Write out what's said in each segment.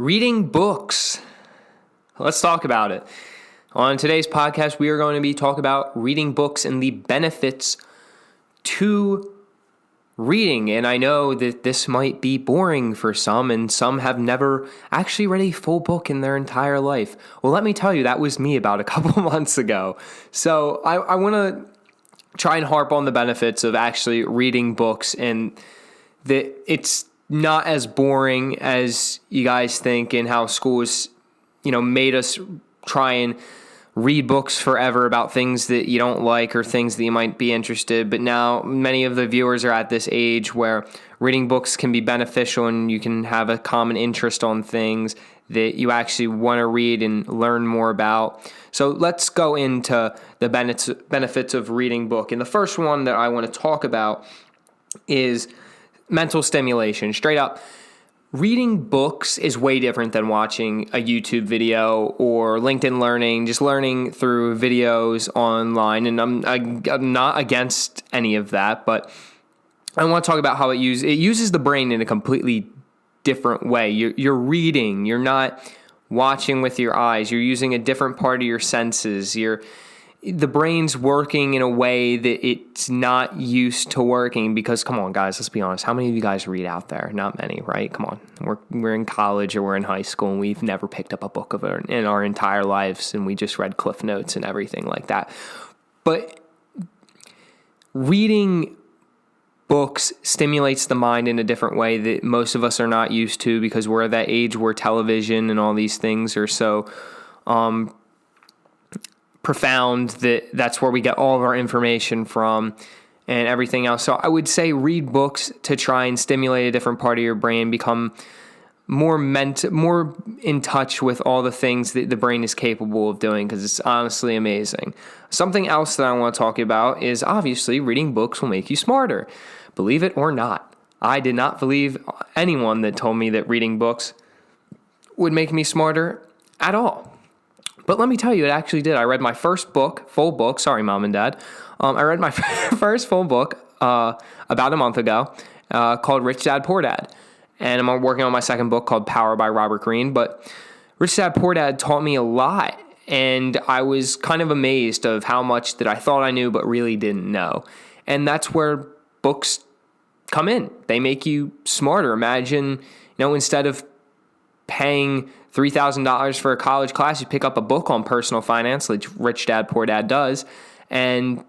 Reading books. Let's talk about it. On today's podcast, we are going to be talking about reading books and the benefits to reading. And I know that this might be boring for some, and some have never actually read a full book in their entire life. Well, let me tell you, that was me about a couple months ago. So I want to try and harp on the benefits of actually reading books, and that it's not as boring as you guys think, and how school has, made us try and read books forever about things that you don't like or things that you might be interested. But now many of the viewers are at this age where reading books can be beneficial, and you can have a common interest on things that you actually want to read and learn more about. So let's go into the benefits of reading book. And the first one that I want to talk about is mental stimulation. Straight up, reading books is way different than watching a YouTube video or LinkedIn Learning, just learning through videos online. And I'm not against any of that, but I want to talk about how it uses the brain in a completely different way. You're reading, you're not watching with your eyes. You're using a different part of your senses. The brain's working in a way that it's not used to working, because, come on, guys, let's be honest. How many of you guys read out there? Not many, right? Come on. We're in college or we're in high school, and we've never picked up a book in our entire lives, and we just read Cliff Notes and everything like that. But reading books stimulates the mind in a different way that most of us are not used to, because we're at that age where television and all these things are so profound that's where we get all of our information from and everything else. So I would say read books to try and stimulate a different part of your brain, become more in touch with all the things that the brain is capable of doing, because it's honestly amazing. Something else that I want to talk about is, obviously, reading books will make you smarter. Believe it or not, I did not believe anyone that told me that reading books would make me smarter at all. But let me tell you, it actually did. I read my first full book. Sorry, Mom and Dad. I read my first full book about a month ago called Rich Dad, Poor Dad. And I'm working on my second book called Power by Robert Greene. But Rich Dad, Poor Dad taught me a lot. And I was kind of amazed of how much that I thought I knew but really didn't know. And that's where books come in. They make you smarter. Imagine, instead of paying $3,000 for a college class, you pick up a book on personal finance, like Rich Dad, Poor Dad does, and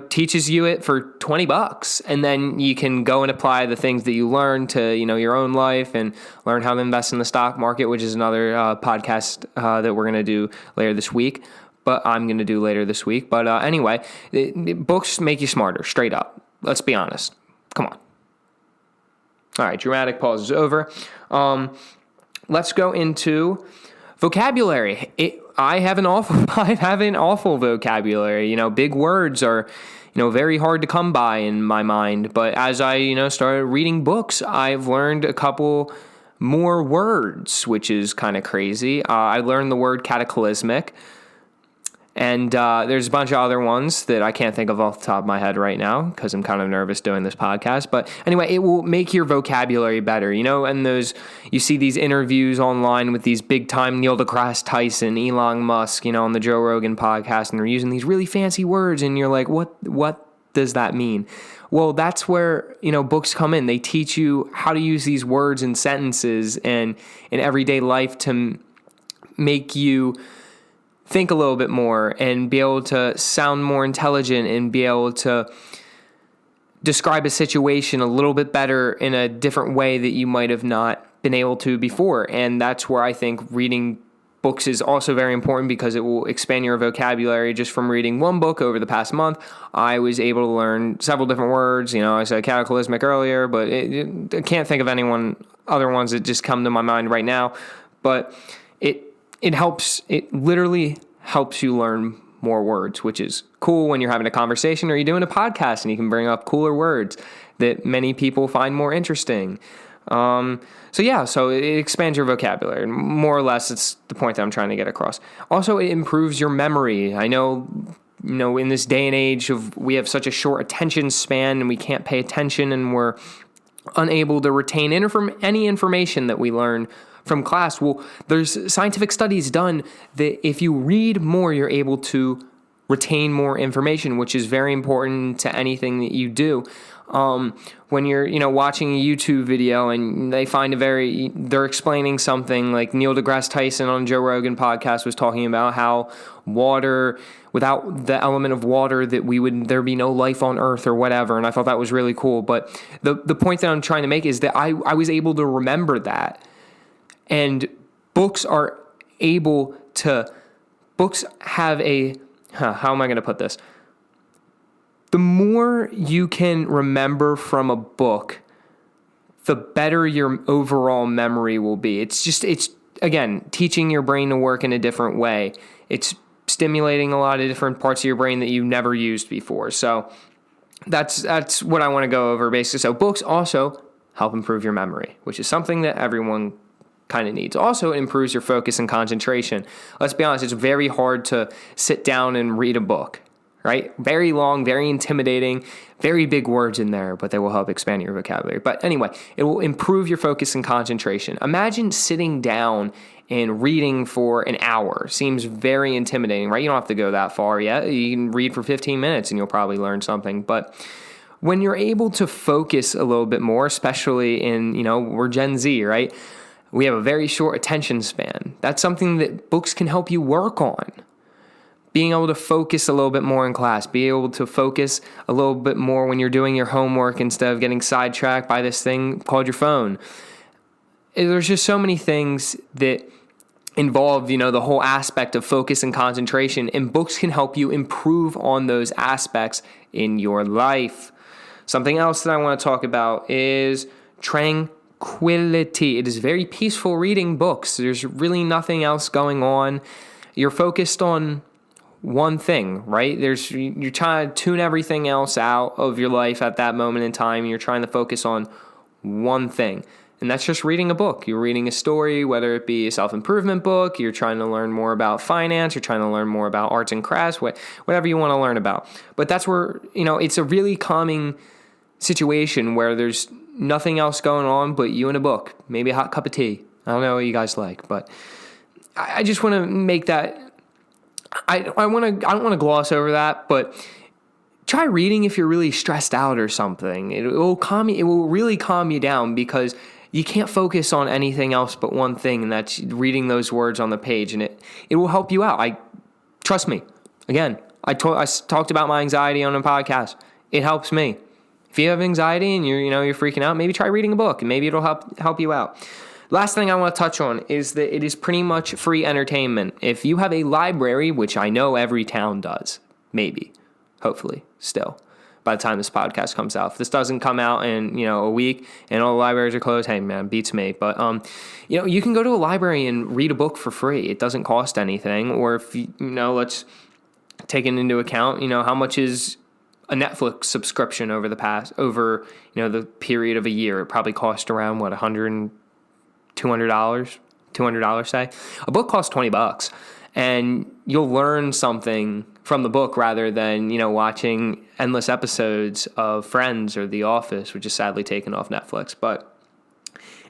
teaches you it for $20, and then you can go and apply the things that you learn to your own life, and learn how to invest in the stock market, which is another podcast that we're going to do later this week. But I'm going to do later this week. But anyway, books make you smarter, straight up. Let's be honest. Come on. All right, dramatic pause is over. Let's go into vocabulary. I have an awful vocabulary. Big words are, very hard to come by in my mind. But as I, started reading books, I've learned a couple more words, which is kind of crazy. I learned the word cataclysmic. And there's a bunch of other ones that I can't think of off the top of my head right now, because I'm kind of nervous doing this podcast. But anyway, it will make your vocabulary better, and you see these interviews online with these big time Neil deGrasse Tyson, Elon Musk, on the Joe Rogan podcast, and they're using these really fancy words, and you're like, what does that mean? Well, that's where, books come in. They teach you how to use these words and sentences and in everyday life to make you think a little bit more and be able to sound more intelligent and be able to describe a situation a little bit better in a different way that you might have not been able to before. And that's where I think reading books is also very important, because it will expand your vocabulary. Just from reading one book over the past month, I was able to learn several different words. I said cataclysmic earlier, but I can't think of other ones that just come to my mind right now. But it literally helps you learn more words, which is cool when you're having a conversation or you're doing a podcast and you can bring up cooler words that many people find more interesting. So it expands your vocabulary. More or less, it's the point that I'm trying to get across. Also, it improves your memory. I know, in this day and age we have such a short attention span, and we can't pay attention, and we're unable to retain any information that we learn from class. Well, there's scientific studies done that if you read more, you're able to retain more information, which is very important to anything that you do. When you're, watching a YouTube video and they find they're explaining something like Neil deGrasse Tyson on Joe Rogan podcast was talking about how water, without the element of water, there'd be no life on Earth or whatever. And I thought that was really cool. But the point that I'm trying to make is that I was able to remember that. And books have how am I going to put this? The more you can remember from a book, the better your overall memory will be. It's again, teaching your brain to work in a different way. It's stimulating a lot of different parts of your brain that you've never used before. So that's what I want to go over basically. So books also help improve your memory, which is something that everyone kind of needs. Also, it improves your focus and concentration. Let's be honest, it's very hard to sit down and read a book, right? Very long, very intimidating, very big words in there, but they will help expand your vocabulary. But anyway, it will improve your focus and concentration. Imagine sitting down and reading for an hour. Seems very intimidating, right? You don't have to go that far yet. You can read for 15 minutes and you'll probably learn something. But when you're able to focus a little bit more, especially in, we're Gen Z, right? We have a very short attention span. That's something that books can help you work on. Being able to focus a little bit more in class, be able to focus a little bit more when you're doing your homework instead of getting sidetracked by this thing called your phone. There's just so many things that involve, the whole aspect of focus and concentration, and books can help you improve on those aspects in your life. Something else that I want to talk about is tranquility. It is very peaceful reading books. There's really nothing else going on. You're focused on one thing, right? You're trying to tune everything else out of your life at that moment in time. You're trying to focus on one thing. And that's just reading a book. You're reading a story, whether it be a self-improvement book, you're trying to learn more about finance, you're trying to learn more about arts and crafts, whatever you want to learn about. But that's where, it's a really calming situation where there's nothing else going on but you and a book, maybe a hot cup of tea. I don't know what you guys like, but I just want to make that. I don't want to gloss over that, but try reading if you're really stressed out or something. It will calm you. It will really calm you down because you can't focus on anything else but one thing, and that's reading those words on the page, and it will help you out. Trust me. Again, I talked about my anxiety on a podcast. It helps me. If you have anxiety and you're freaking out, maybe try reading a book and maybe it'll help you out. Last thing I want to touch on is that it is pretty much free entertainment. If you have a library, which I know every town does, maybe, hopefully, still, by the time this podcast comes out. If this doesn't come out in, a week and all the libraries are closed, hey, man, beats me. But, you can go to a library and read a book for free. It doesn't cost anything. Or if, let's take it into account, how much is a Netflix subscription over the period of a year. It probably cost around $200, say. A book costs $20, and you'll learn something from the book rather than, watching endless episodes of Friends or The Office, which is sadly taken off Netflix. But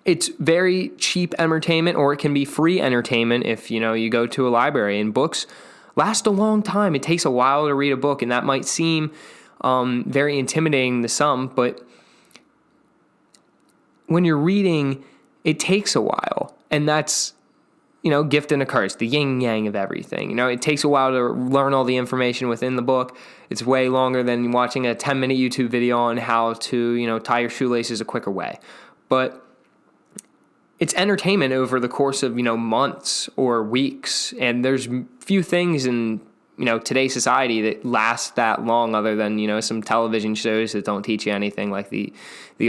it's very cheap entertainment, or it can be free entertainment if, you go to a library. And books last a long time. It takes a while to read a book, and that might seem very intimidating to some, but when you're reading, it takes a while, and that's, gift and a curse, the yin yang of everything. It takes a while to learn all the information within the book. It's way longer than watching a 10-minute YouTube video on how to, tie your shoelaces a quicker way. But it's entertainment over the course of, months or weeks, and there's few things in today's society that last that long, other than, some television shows that don't teach you anything, like the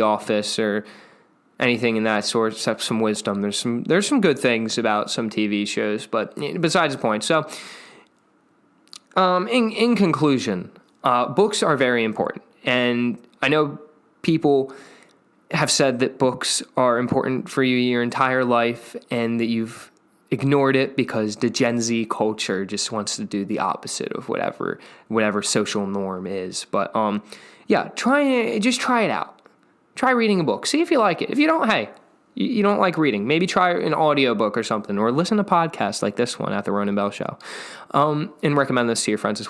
Office or anything in that sort, except some wisdom. There's some good things about some TV shows, but besides the point. So, in conclusion, books are very important. And I know people have said that books are important for you your entire life, and that you've ignored it because the Gen Z culture just wants to do the opposite of whatever social norm is. But try it out. try reading a book. See if you like it. If you don't, hey, you don't like reading, maybe try an audiobook or something, or listen to podcasts like this one at the Ronan Bell Show, and recommend this to your friends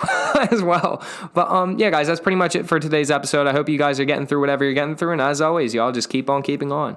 as well. But yeah, guys, that's pretty much it for today's episode. I hope you guys are getting through whatever you're getting through, and as always, y'all just keep on keeping on.